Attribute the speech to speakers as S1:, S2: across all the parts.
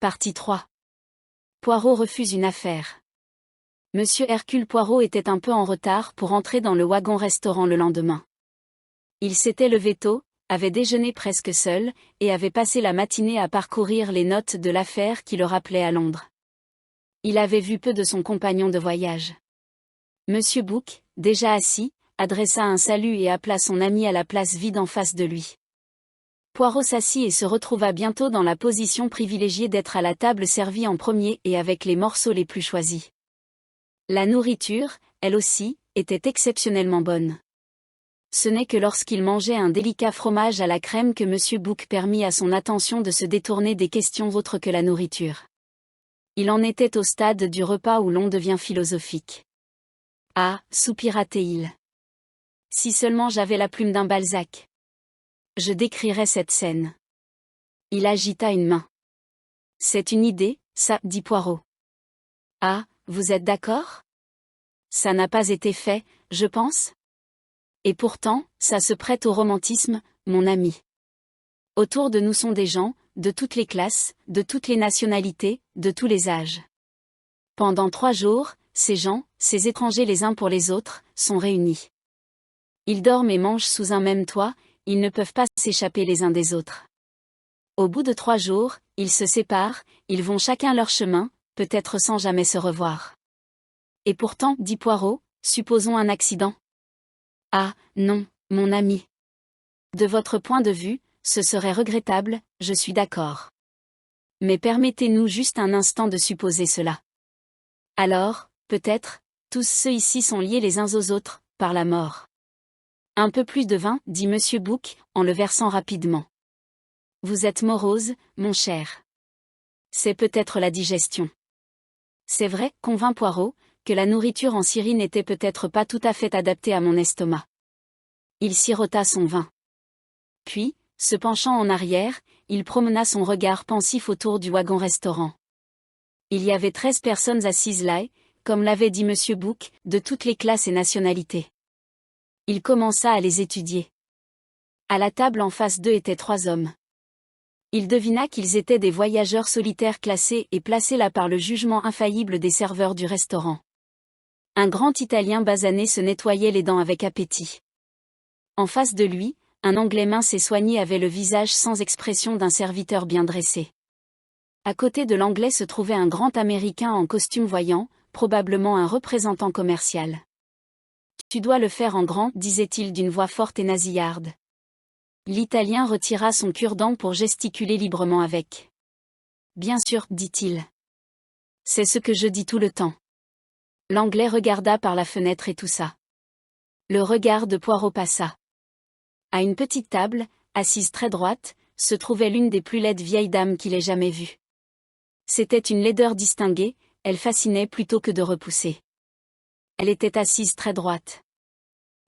S1: Partie 3. Poirot refuse une affaire. Monsieur Hercule Poirot était un peu en retard pour entrer dans le wagon-restaurant le lendemain. Il s'était levé tôt, avait déjeuné presque seul, et avait passé la matinée à parcourir les notes de l'affaire qui le rappelaient à Londres. Il avait vu peu de son compagnon de voyage. Monsieur Bouc, déjà assis, adressa un salut et appela son ami à la place vide en face de lui. Poirot s'assit et se retrouva bientôt dans la position privilégiée d'être à la table servie en premier et avec les morceaux les plus choisis. La nourriture, elle aussi, était exceptionnellement bonne. Ce n'est que lorsqu'il mangeait un délicat fromage à la crème que Monsieur Bouc permit à son attention de se détourner des questions autres que la nourriture. Il en était au stade du repas où l'on devient philosophique. « Ah, soupira-t-il. Si seulement j'avais la plume d'un Balzac. Je décrirais cette scène. » Il agita une main. « C'est une idée, ça, dit Poirot. »« Ah, vous êtes d'accord ? Ça n'a pas été fait, je pense ? Et pourtant, ça se prête au romantisme, mon ami. Autour de nous sont des gens, de toutes les classes, de toutes les nationalités, de tous les âges. Pendant 3 jours, ces gens, ces étrangers les uns pour les autres, sont réunis. Ils dorment et mangent sous un même toit, ils ne peuvent pas s'échapper les uns des autres. Au bout de 3 jours, ils se séparent, ils vont chacun leur chemin, peut-être sans jamais se revoir. Et pourtant, dit Poirot, supposons un accident. Ah, non, mon ami. De votre point de vue, ce serait regrettable, je suis d'accord. Mais permettez-nous juste un instant de supposer cela. Alors, peut-être, tous ceux ici sont liés les uns aux autres, par la mort. Un peu plus de vin, dit Monsieur Bouc, en le versant rapidement. Vous êtes morose, mon cher. C'est peut-être la digestion. C'est vrai, convint Poirot, que la nourriture en Syrie n'était peut-être pas tout à fait adaptée à mon estomac. Il sirota son vin. Puis, se penchant en arrière, il promena son regard pensif autour du wagon-restaurant. Il y avait 13 personnes assises là, comme l'avait dit Monsieur Bouc, de toutes les classes et nationalités. Il commença à les étudier. À la table en face d'eux étaient 3 hommes. Il devina qu'ils étaient des voyageurs solitaires classés et placés là par le jugement infaillible des serveurs du restaurant. Un grand Italien basané se nettoyait les dents avec appétit. En face de lui, un Anglais mince et soigné avait le visage sans expression d'un serviteur bien dressé. À côté de l'Anglais se trouvait un grand Américain en costume voyant, probablement un représentant commercial. « Tu dois le faire en grand, disait-il d'une voix forte et nasillarde. L'Italien retira son cure-dent pour gesticuler librement avec. « Bien sûr, dit-il. C'est ce que je dis tout le temps. » L'Anglais regarda par la fenêtre et toussa. Le regard de Poirot passa. À une petite table, assise très droite, se trouvait l'une des plus laides vieilles dames qu'il ait jamais vues. C'était une laideur distinguée, elle fascinait plutôt que de repousser. Elle était assise très droite.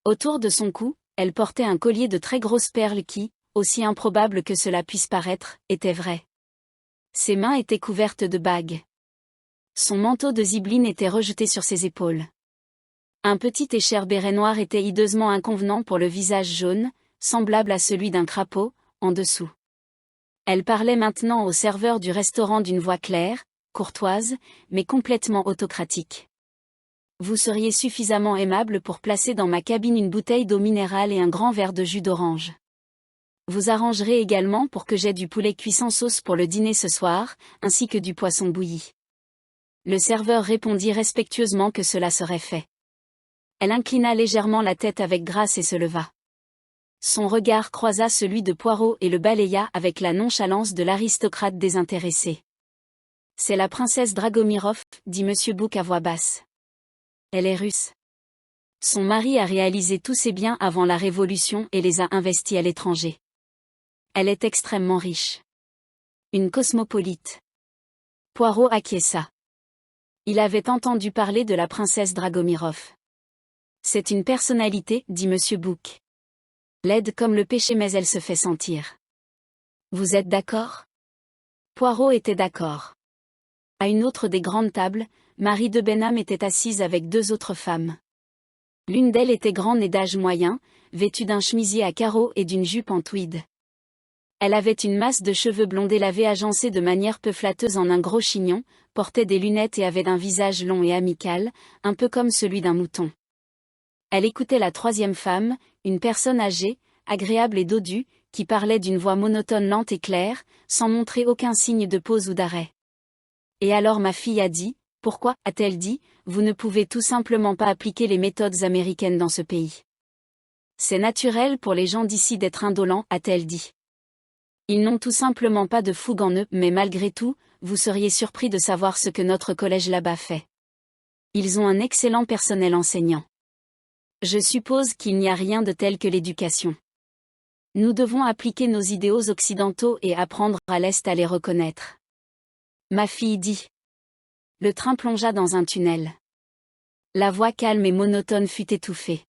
S1: Autour de son cou, elle portait un collier de très grosses perles qui, aussi improbable que cela puisse paraître, était vrai. Ses mains étaient couvertes de bagues. Son manteau de zibeline était rejeté sur ses épaules. Un petit écharpe béret noir était hideusement inconvenant pour le visage jaune, semblable à celui d'un crapaud, en dessous. Elle parlait maintenant au serveur du restaurant d'une voix claire, courtoise, mais complètement autocratique. Vous seriez suffisamment aimable pour placer dans ma cabine une bouteille d'eau minérale et un grand verre de jus d'orange. Vous arrangerez également pour que j'aie du poulet cuit sans sauce pour le dîner ce soir, ainsi que du poisson bouilli. Le serveur répondit respectueusement que cela serait fait. Elle inclina légèrement la tête avec grâce et se leva. Son regard croisa celui de Poirot et le balaya avec la nonchalance de l'aristocrate désintéressé. « C'est la princesse Dragomirov, dit Monsieur Bouc à voix basse. Elle est russe. Son mari a réalisé tous ses biens avant la Révolution et les a investis à l'étranger. Elle est extrêmement riche. Une cosmopolite. » Poirot acquiesça. Il avait entendu parler de la princesse Dragomirov. C'est une personnalité, dit Monsieur Bouc. Laide comme le péché mais elle se fait sentir. Vous êtes d'accord ? Poirot était d'accord. À une autre des grandes tables, Marie de Benham était assise avec 2 autres femmes. L'une d'elles était grande et d'âge moyen, vêtue d'un chemisier à carreaux et d'une jupe en tweed. Elle avait une masse de cheveux blondés lavés agencés de manière peu flatteuse en un gros chignon, portait des lunettes et avait un visage long et amical, un peu comme celui d'un mouton. Elle écoutait la troisième femme, une personne âgée, agréable et dodue, qui parlait d'une voix monotone lente et claire, sans montrer aucun signe de pause ou d'arrêt. Et alors ma fille a dit, « Pourquoi, a-t-elle dit, vous ne pouvez tout simplement pas appliquer les méthodes américaines dans ce pays. C'est naturel pour les gens d'ici d'être indolents, a-t-elle dit. Ils n'ont tout simplement pas de fougue en eux, mais malgré tout, vous seriez surpris de savoir ce que notre collège là-bas fait. Ils ont un excellent personnel enseignant. Je suppose qu'il n'y a rien de tel que l'éducation. Nous devons appliquer nos idéaux occidentaux et apprendre à l'Est à les reconnaître. » Ma fille dit. Le train plongea dans un tunnel. La voix calme et monotone fut étouffée.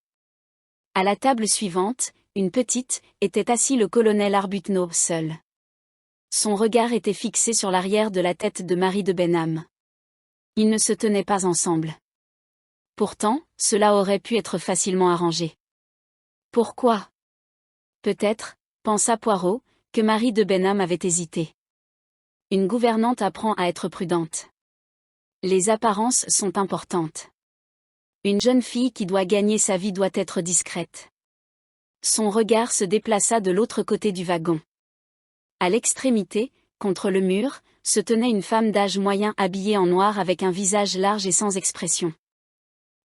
S1: À la table suivante, une petite, était assis le colonel Arbuthnot seul. Son regard était fixé sur l'arrière de la tête de Marie de Benham. Ils ne se tenaient pas ensemble. Pourtant, cela aurait pu être facilement arrangé. Pourquoi ? Peut-être, pensa Poirot, que Marie de Benham avait hésité. Une gouvernante apprend à être prudente. Les apparences sont importantes. Une jeune fille qui doit gagner sa vie doit être discrète. Son regard se déplaça de l'autre côté du wagon. À l'extrémité, contre le mur, se tenait une femme d'âge moyen habillée en noir avec un visage large et sans expression.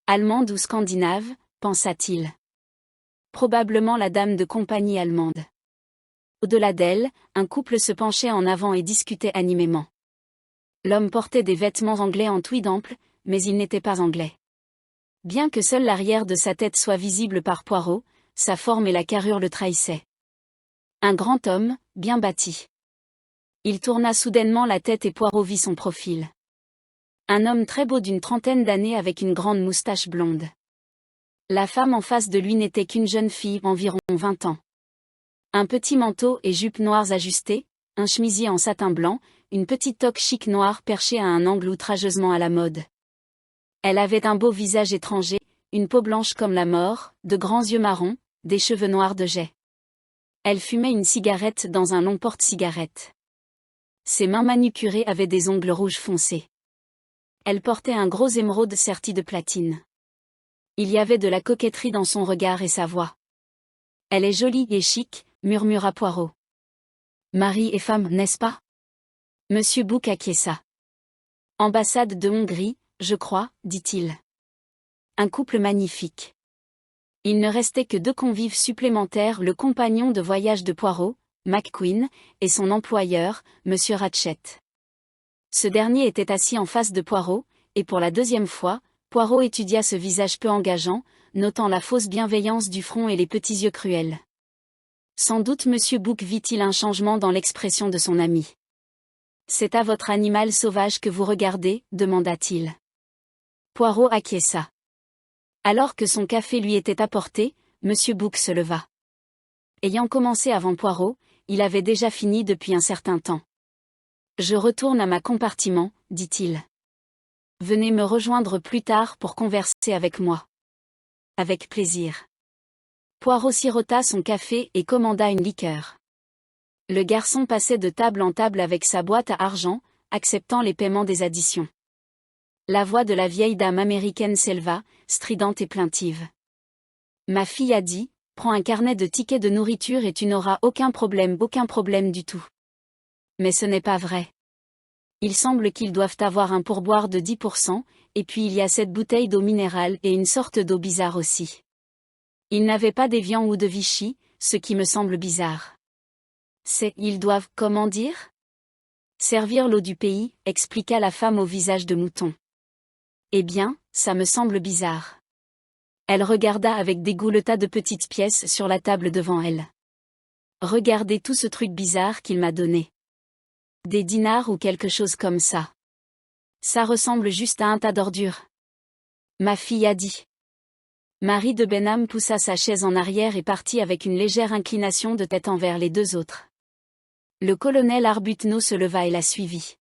S1: Allemande ou scandinave, pensa-t-il. Probablement la dame de compagnie allemande. Au-delà d'elle, un couple se penchait en avant et discutait animément. L'homme portait des vêtements anglais en tweed ample, mais il n'était pas anglais. Bien que seul l'arrière de sa tête soit visible par Poirot, sa forme et la carrure le trahissaient. Un grand homme, bien bâti. Il tourna soudainement la tête et Poirot vit son profil. Un homme très beau d'une trentaine d'années avec une grande moustache blonde. La femme en face de lui n'était qu'une jeune fille, environ 20 ans. Un petit manteau et jupe noires ajustées, un chemisier en satin blanc, une petite toque chic noire perchée à un angle outrageusement à la mode. Elle avait un beau visage étranger, une peau blanche comme la mort, de grands yeux marrons, des cheveux noirs de jais. Elle fumait une cigarette dans un long porte-cigarette. Ses mains manucurées avaient des ongles rouges foncés. Elle portait un gros émeraude serti de platine. Il y avait de la coquetterie dans son regard et sa voix. « Elle est jolie et chic », murmura Poirot. « Mari et femme, n'est-ce pas ?» Monsieur Bouc acquiesça. « Ambassade de Hongrie, je crois, dit-il. Un couple magnifique. » Il ne restait que 2 convives supplémentaires, le compagnon de voyage de Poirot, McQueen, et son employeur, Monsieur Ratchett. Ce dernier était assis en face de Poirot, et pour la 2e fois, Poirot étudia ce visage peu engageant, notant la fausse bienveillance du front et les petits yeux cruels. Sans doute Monsieur Bouc vit-il un changement dans l'expression de son ami. « C'est à votre animal sauvage que vous regardez ?» demanda-t-il. Poirot acquiesça. Alors que son café lui était apporté, Monsieur Bouc se leva. Ayant commencé avant Poirot, il avait déjà fini depuis un certain temps. « Je retourne à ma compartiment, dit-il. Venez me rejoindre plus tard pour converser avec moi. » Avec plaisir. Poirot sirota son café et commanda une liqueur. Le garçon passait de table en table avec sa boîte à argent, acceptant les paiements des additions. La voix de la vieille dame américaine s'éleva, stridente et plaintive. « Ma fille a dit, prends un carnet de tickets de nourriture et tu n'auras aucun problème du tout. » Mais ce n'est pas vrai. Il semble qu'ils doivent avoir un pourboire de 10%, et puis il y a cette bouteille d'eau minérale et une sorte d'eau bizarre aussi. Ils n'avaient pas d'Évian ou de Vichy, ce qui me semble bizarre. Ils doivent, comment dire ? Servir l'eau du pays, expliqua la femme au visage de mouton. Eh bien, ça me semble bizarre. Elle regarda avec dégoût le tas de petites pièces sur la table devant elle. Regardez tout ce truc bizarre qu'il m'a donné. Des dinars ou quelque chose comme ça. Ça ressemble juste à un tas d'ordures. Ma fille a dit. Marie de Benham poussa sa chaise en arrière et partit avec une légère inclination de tête envers les 2 autres. Le colonel Arbuthnot se leva et la suivit.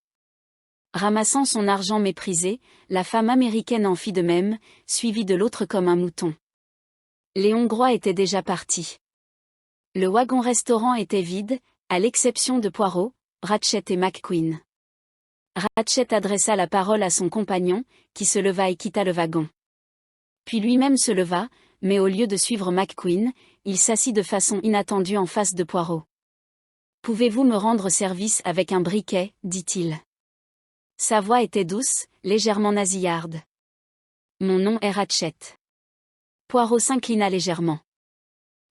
S1: Ramassant son argent méprisé, la femme américaine en fit de même, suivie de l'autre comme un mouton. Les Hongrois étaient déjà partis. Le wagon-restaurant était vide, À l'exception de Poirot, Ratchet et McQueen. Ratchet adressa la parole à son compagnon, qui se leva et quitta le wagon. Puis lui-même se leva, mais au lieu de suivre McQueen, il s'assit de façon inattendue en face de Poirot. « Pouvez-vous me rendre service avec un briquet » dit-il. Sa voix était douce, légèrement nasillarde. « Mon nom est Ratchet. » Poirot s'inclina légèrement.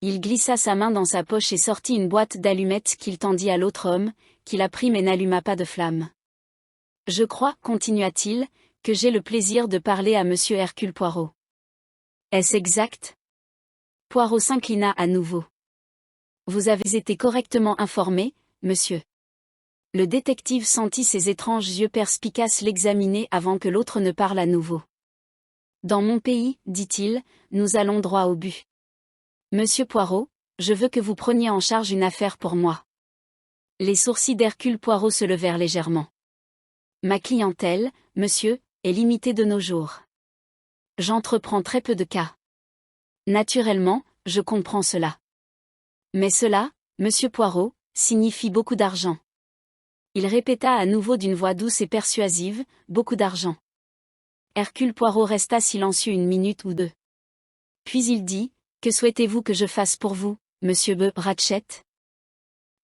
S1: Il glissa sa main dans sa poche et sortit une boîte d'allumettes qu'il tendit à l'autre homme, qui la prit mais n'alluma pas de flamme. « Je crois, continua-t-il, que j'ai le plaisir de parler à Monsieur Hercule Poirot. » Est-ce exact? Poirot s'inclina à nouveau. Vous avez été correctement informé, monsieur. Le détective sentit ses étranges yeux perspicaces l'examiner avant que l'autre ne parle à nouveau. Dans mon pays, dit-il, nous allons droit au but. Monsieur Poirot, je veux que vous preniez en charge une affaire pour moi. Les sourcils d'Hercule Poirot se levèrent légèrement. Ma clientèle, monsieur, est limitée de nos jours. J'entreprends très peu de cas. Naturellement, je comprends cela. Mais cela, monsieur Poirot, signifie beaucoup d'argent. Il répéta à nouveau d'une voix douce et persuasive, beaucoup d'argent. Hercule Poirot resta silencieux une minute ou deux. Puis il dit, que souhaitez-vous que je fasse pour vous, monsieur Ratchet?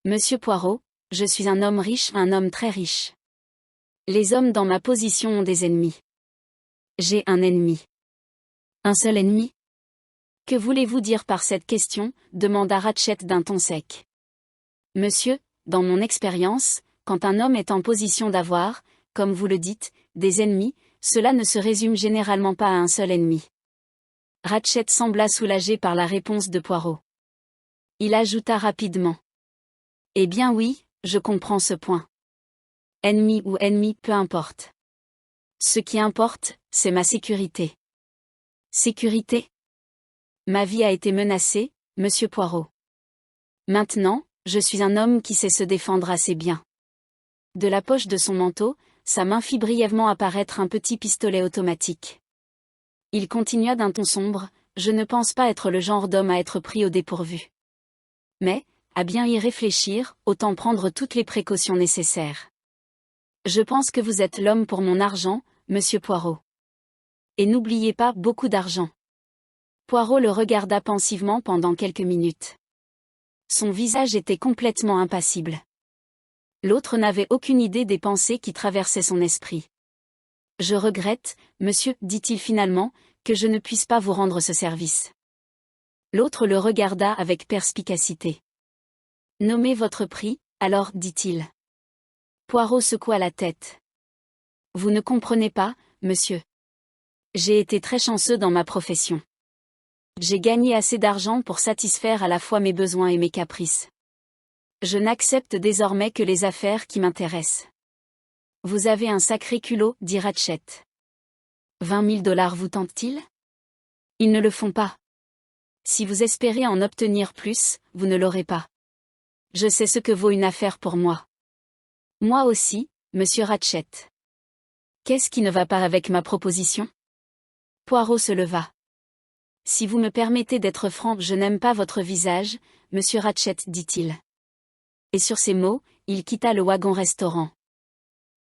S1: Monsieur Poirot, je suis un homme riche, un homme très riche. Les hommes dans ma position ont des ennemis. J'ai un ennemi. Un seul ennemi? Que voulez-vous dire par cette question? Demanda Ratchet d'un ton sec. Monsieur, dans mon expérience, quand un homme est en position d'avoir, comme vous le dites, des ennemis, cela ne se résume généralement pas à un seul ennemi. Ratchet sembla soulagé par la réponse de Poirot. Il ajouta rapidement. Eh bien oui, je comprends ce point. Ennemi ou ennemi, peu importe. Ce qui importe, c'est ma sécurité. Sécurité? Ma vie a été menacée, monsieur Poirot. Maintenant, je suis un homme qui sait se défendre assez bien. De la poche de son manteau, sa main fit brièvement apparaître un petit pistolet automatique. Il continua d'un ton sombre, je ne pense pas être le genre d'homme à être pris au dépourvu. Mais, à bien y réfléchir, autant prendre toutes les précautions nécessaires. Je pense que vous êtes l'homme pour mon argent, monsieur Poirot. Et n'oubliez pas, beaucoup d'argent. Poirot le regarda pensivement pendant quelques minutes. Son visage était complètement impassible. L'autre n'avait aucune idée des pensées qui traversaient son esprit. « Je regrette, monsieur, dit-il finalement, que je ne puisse pas vous rendre ce service. » L'autre le regarda avec perspicacité. « Nommez votre prix, alors, dit-il. » Poirot secoua la tête. « Vous ne comprenez pas, monsieur. J'ai été très chanceux dans ma profession. J'ai gagné assez d'argent pour satisfaire à la fois mes besoins et mes caprices. Je n'accepte désormais que les affaires qui m'intéressent. » Vous avez un sacré culot, dit Ratchet. 20 000 $ vous tentent-ils? Ils ne le font pas. Si vous espérez en obtenir plus, vous ne l'aurez pas. Je sais ce que vaut une affaire pour moi. Moi aussi, monsieur Ratchet. Qu'est-ce qui ne va pas avec ma proposition? Poirot se leva. Si vous me permettez d'être franc, je n'aime pas votre visage, monsieur Ratchet, dit-il. Et sur ces mots, il quitta le wagon-restaurant.